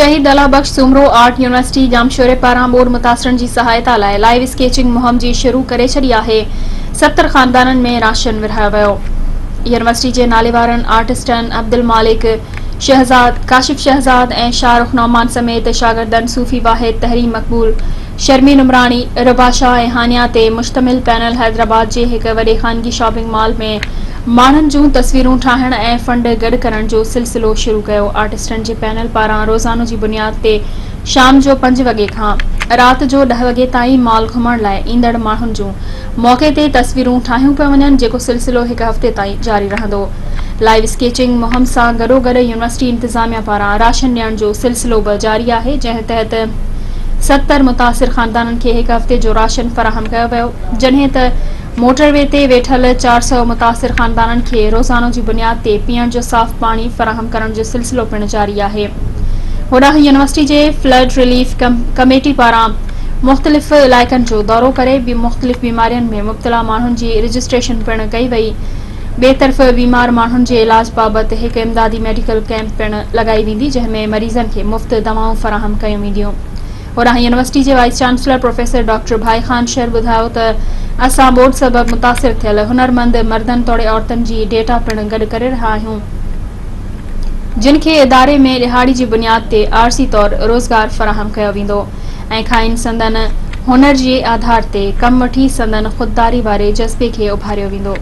शहीद अला बख्श Soomro art university जामशोरे पारां बोर मुतासरन की सहायता लाइ लाइव स्केचिंग मुहिम जी शुरू करे छड़ी आहे। 70 खानदानन में राशन विरहायो वियो। यूनिवर्सिटी के नालेवारन आर्टिस्टन अब्दुल मालिक शहजाद, काशिफ शहजाद ऐं शाहरुख नौमान समेत शागिर्दन सूफी वाहिद, तहरीम मकबूल, शर्मीन उमरानी, रबाशा ऐं हानिया ते मुश्तमिल पैनल हैदराबाद के एक वडे खानगी शॉपिंग मॉल में माण्हुनि जूं तस्वीरूं ठाहिण ऐं फंड गड करण जो सिलसिलो शुरू कयो। आर्टिस्टन के पैनल पारां रोज़ानो की बुनियाद ते शाम जो 5 वगे खां रात जो 10 वगे ताईं मॉल घुमण लाइ ईंदड़ माण्हुनि जूं मौके ते तस्वीरूं ठाहियूं पिया वञनि, जेको सिलसिलो 1 हफ़्ते ताईं जारी रहंदो। लाइव स्केचिंग मुहिम सां गॾोगॾु यूनिवर्सिटी इंतजामिया पारां राशन ॾियण जो सिलसिलो बि जारी आहे, जंहिं तहत 70 मुतासिर खानदानन खे 1 हफ़्ते जो राशन फराहम कयो वियो, जॾहिं त मोटरवे ते वेठल 400 मुतासिर खानदानन खे रोज़ानो की बुनियाद ते पीअण जो साफ़ पानी फराहम करण जो सिलसिलो पिण जारी आहे। होॾांहुं यूनिवर्सिटी के फ्लड रिलीफ कमेटी पारां मुख़्तलिफ़ इलाइक़नि जो दौरो करे मुख़्तलिफ़ बीमारियुनि में मुब्तला माण्हुनि जी रजिस्ट्रेशन पिण कई वई। ॿिए तरफ़ बीमार माण्हुनि जे इलाज बाबति हिक इमदादी मेडिकल कैंप पिण लगाई वेंदी, जंहिंमें मरीज़नि खे मुफ़्त दवाऊं फराहम कयूं वेंदियूं। होॾांहुं यूनिवर्सिटी के वाइस चांसलर प्रोफेसर डॉक्टर भाई खान शेर ॿुधायो त असां बोर्ड सबब मुतासिर थियल हुनरमंद मर्दन तोड़े औरतन जी डेटा पिण गड करे रहा आहियूं, जिन खे इदारे में दिहाड़ी की बुनियाद ते आरसी तौर रोज़गार फराहम कयो वेंदो ऐं खाइन संदन हुनर के आधार ते कम वठी संदन खुददारी वारे जज़्बे खे उभारियो वेंदो।